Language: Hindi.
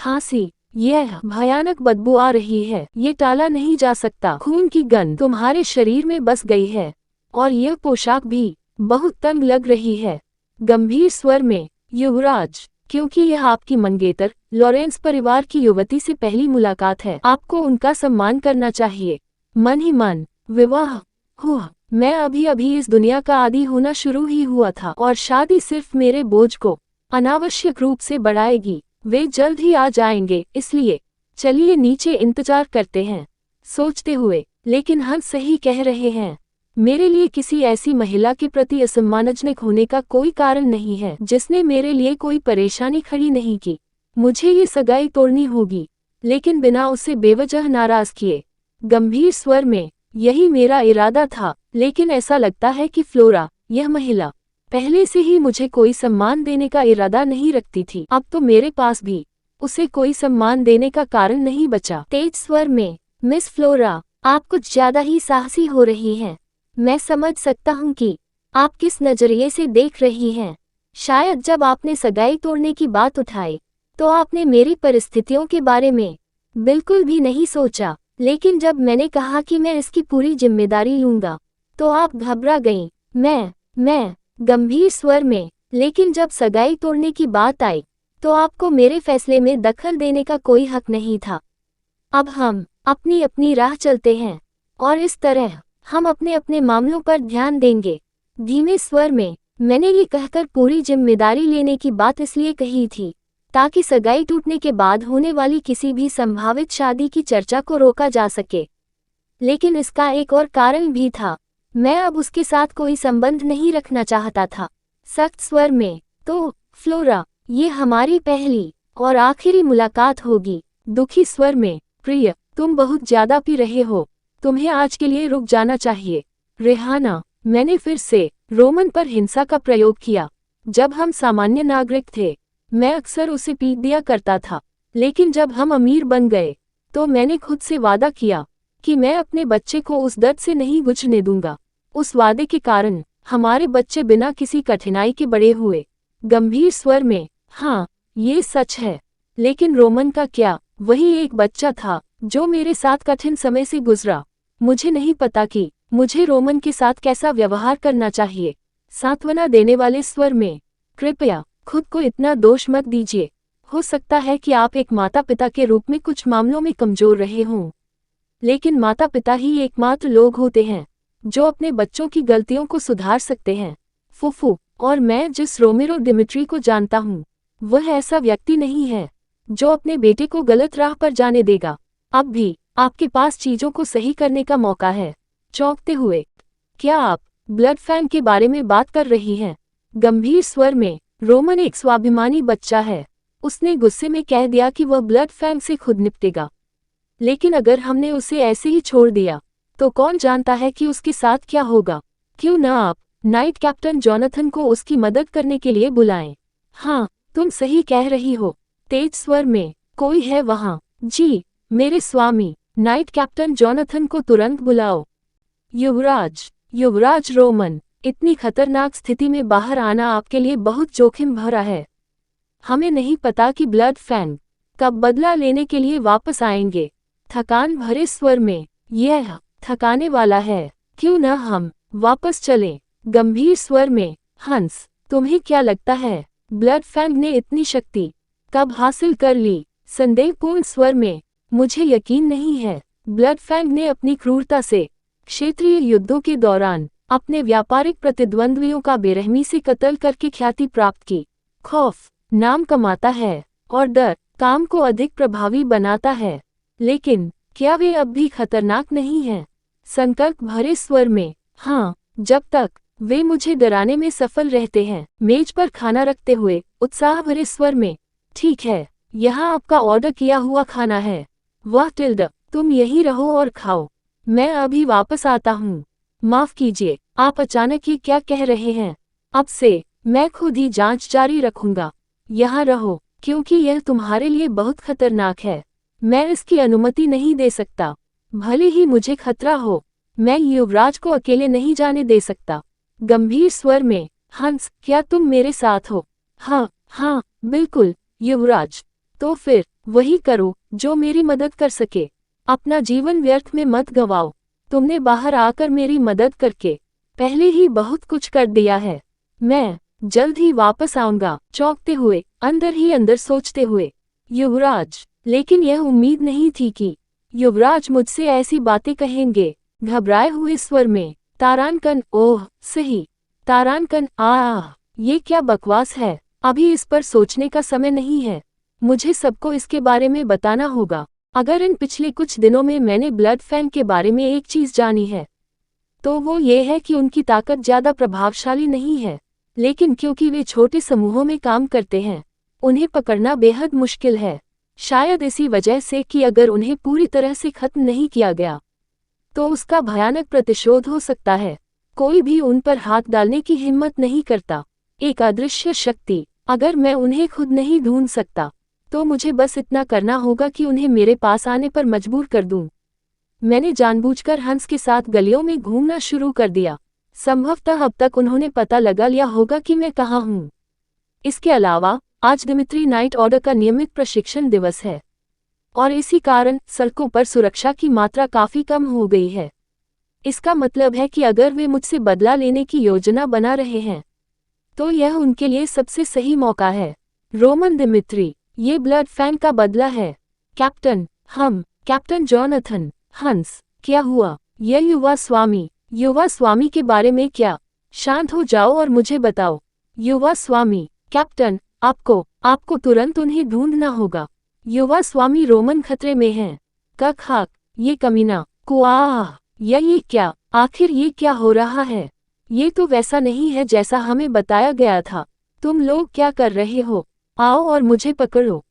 खांसी, यह भयानक बदबू आ रही है, ये टाला नहीं जा सकता। खून की गंध तुम्हारे शरीर में बस गई है और यह पोशाक भी बहुत तंग लग रही है। गंभीर स्वर में, युवराज, क्योंकि यह आपकी मंगेतर लॉरेंस परिवार की युवती से पहली मुलाकात है, आपको उनका सम्मान करना चाहिए। मन ही मन, विवाह हुआ, मैं अभी अभी इस दुनिया का आदी होना शुरू ही हुआ था और शादी सिर्फ मेरे बोझ को अनावश्यक रूप से बढ़ाएगी। वे जल्द ही आ जाएंगे, इसलिए चलिए नीचे इंतजार करते हैं। सोचते हुए, लेकिन हम सही कह रहे हैं। मेरे लिए किसी ऐसी महिला के प्रति असम्मानजनक होने का कोई कारण नहीं है जिसने मेरे लिए कोई परेशानी खड़ी नहीं की। मुझे ये सगाई तोड़नी होगी, लेकिन बिना उसे बेवजह नाराज किए। गंभीर स्वर में, यही मेरा इरादा था, लेकिन ऐसा लगता है कि फ्लोरा, यह महिला, पहले से ही मुझे कोई सम्मान देने का इरादा नहीं रखती थी। अब तो मेरे पास भी उसे कोई सम्मान देने का कारण नहीं बचा। तेज स्वर में, मिस फ्लोरा, आप कुछ ज्यादा ही साहसी हो रही हैं। मैं समझ सकता हूँ कि आप किस नजरिए से देख रही हैं। शायद जब आपने सगाई तोड़ने की बात उठाई तो आपने मेरी परिस्थितियों के बारे में बिल्कुल भी नहीं सोचा, लेकिन जब मैंने कहा कि मैं इसकी पूरी जिम्मेदारी लूंगा तो आप घबरा गईं। मैं गंभीर स्वर में, लेकिन जब सगाई तोड़ने की बात आई तो आपको मेरे फैसले में दखल देने का कोई हक नहीं था। अब हम अपनी अपनी राह चलते हैं और इस तरह हम अपने अपने मामलों पर ध्यान देंगे। धीमे स्वर में, मैंने ये कहकर पूरी जिम्मेदारी लेने की बात इसलिए कही थी ताकि सगाई टूटने के बाद होने वाली किसी भी संभावित शादी की चर्चा को रोका जा सके। लेकिन इसका एक और कारण भी था, मैं अब उसके साथ कोई संबंध नहीं रखना चाहता था। सख्त स्वर में, तो फ्लोरा, ये हमारी पहली और आखिरी मुलाकात होगी। दुखी स्वर में, प्रिय, तुम बहुत ज्यादा पी रहे हो, तुम्हें आज के लिए रुक जाना चाहिए। रेहाना, मैंने फिर से रोमन पर हिंसा का प्रयोग किया। जब हम सामान्य नागरिक थे, मैं अक्सर उसे पीट दिया करता था, लेकिन जब हम अमीर बन गए तो मैंने खुद से वादा किया कि मैं अपने बच्चे को उस दर्द से नहीं गुजरने दूंगा। उस वादे के कारण हमारे बच्चे बिना किसी कठिनाई के बड़े हुए। गंभीर स्वर में, हाँ, ये सच है, लेकिन रोमन का क्या? वही एक बच्चा था जो मेरे साथ कठिन समय से गुजरा। मुझे नहीं पता कि मुझे रोमन के साथ कैसा व्यवहार करना चाहिए। सांत्वना देने वाले स्वर में, कृपया खुद को इतना दोष मत दीजिए। हो सकता है कि आप एक माता पिता के रूप में कुछ मामलों में कमजोर रहे हों, लेकिन माता पिता ही एकमात्र लोग होते हैं जो अपने बच्चों की गलतियों को सुधार सकते हैं। फूफू, और मैं जिस रोमेरो दिमित्री को जानता हूँ, वह ऐसा व्यक्ति नहीं है जो अपने बेटे को गलत राह पर जाने देगा। अब भी आपके पास चीजों को सही करने का मौका है। चौंकते हुए, क्या आप ब्लड फैंग के बारे में बात कर रही हैं? गंभीर स्वर में, रोमन एक स्वाभिमानी बच्चा है। उसने गुस्से में कह दिया कि वह ब्लड फैंग से खुद निपटेगा, लेकिन अगर हमने उसे ऐसे ही छोड़ दिया तो कौन जानता है कि उसके साथ क्या होगा। क्यों न आप नाइट कैप्टन जोनाथन को उसकी मदद करने के लिए बुलाएं। हाँ, तुम सही कह रही हो। तेज स्वर में, कोई है वहाँ? जी, मेरे स्वामी, नाइट कैप्टन जोनाथन को तुरंत बुलाओ। युवराज रोमन, इतनी खतरनाक स्थिति में बाहर आना आपके लिए बहुत जोखिम भरा है। हमें नहीं पता कि ब्लड फैंग कब बदला लेने के लिए वापस आएंगे। थकान भरे स्वर में, यह थकाने वाला है, क्यों न हम वापस चलें। गंभीर स्वर में, हंस, तुम्हें क्या लगता है ब्लड फैंग ने इतनी शक्ति कब हासिल कर ली? संदेहपूर्ण स्वर में, मुझे यकीन नहीं है। ब्लड फैंग ने अपनी क्रूरता से क्षेत्रीय युद्धों के दौरान अपने व्यापारिक प्रतिद्वंद्वियों का बेरहमी से कत्ल करके ख्याति प्राप्त की। खौफ नाम कमाता है और डर काम को अधिक प्रभावी बनाता है, लेकिन क्या वे अब भी खतरनाक नहीं हैं? संकल्प भरे स्वर में, हाँ, जब तक वे मुझे डराने में सफल रहते हैं। मेज पर खाना रखते हुए उत्साह भरे स्वर में, ठीक है, यहाँ आपका ऑर्डर किया हुआ खाना है। वाह टिल्डा, तुम यहीं रहो और खाओ, मैं अभी वापस आता हूँ। माफ कीजिए, आप अचानक ये क्या कह रहे हैं? अब से मैं खुद ही जांच जारी रखूंगा। यहाँ रहो, क्योंकि यह तुम्हारे लिए बहुत खतरनाक है। मैं इसकी अनुमति नहीं दे सकता। भले ही मुझे खतरा हो, मैं युवराज को अकेले नहीं जाने दे सकता। गंभीर स्वर में, हंस, क्या तुम मेरे साथ हो? हाँ, बिल्कुल, युवराज। तो फिर वही करो जो मेरी मदद कर सके। अपना जीवन व्यर्थ में मत गवाओ। तुमने बाहर आकर मेरी मदद करके पहले ही बहुत कुछ कर दिया है। मैं जल्द ही वापस आऊंगा, चौंकते हुए, अंदर ही अंदर सोचते हुए। युवराज, लेकिन यह उम्मीद नहीं थी कि युवराज मुझसे ऐसी बातें कहेंगे। घबराए हुए स्वर में, तारांकन, ओह सही, तारांकन, ये क्या बकवास है। अभी इस पर सोचने का समय नहीं है। मुझे सबको इसके बारे में बताना होगा। अगर इन पिछले कुछ दिनों में मैंने ब्लड फैन के बारे में एक चीज जानी है तो वो ये है कि उनकी ताकत ज्यादा प्रभावशाली नहीं है, लेकिन क्योंकि वे छोटे समूहों में काम करते हैं उन्हें पकड़ना बेहद मुश्किल है। शायद इसी वजह से कि अगर उन्हें पूरी तरह से खत्म नहीं किया गया तो उसका भयानक प्रतिशोध हो सकता है। कोई भी उन पर हाथ डालने की हिम्मत नहीं करता। एक अदृश्य शक्ति। अगर मैं उन्हें खुद नहीं ढूंढ सकता तो मुझे बस इतना करना होगा कि उन्हें मेरे पास आने पर मजबूर कर दूं। मैंने जानबूझकर हंस के साथ गलियों में घूमना शुरू कर दिया। संभवतः अब तक उन्होंने पता लगा लिया होगा कि मैं कहाँ हूँ। इसके अलावा आज दिमित्री नाइट ऑर्डर का नियमित प्रशिक्षण दिवस है और इसी कारण सड़कों पर सुरक्षा की मात्रा काफी कम हो गई है। इसका मतलब है कि अगर वे मुझसे बदला लेने की योजना बना रहे हैं तो यह उनके लिए सबसे सही मौका है। रोमन दिमित्री, ये ब्लड फैन का बदला है। कैप्टन, कैप्टन जॉनथन, हंस, क्या हुआ? यह युवा स्वामी के बारे में क्या? शांत हो जाओ और मुझे बताओ। युवा स्वामी, कैप्टन, आपको तुरंत उन्हें ढूंढना होगा। युवा स्वामी रोमन खतरे में हैं। कक, ये कमीना, कुआह, ये क्या? आखिर ये क्या हो रहा है? ये तो वैसा नहीं है जैसा हमें बताया गया था। तुम लोग क्या कर रहे हो? आओ और मुझे पकड़ो।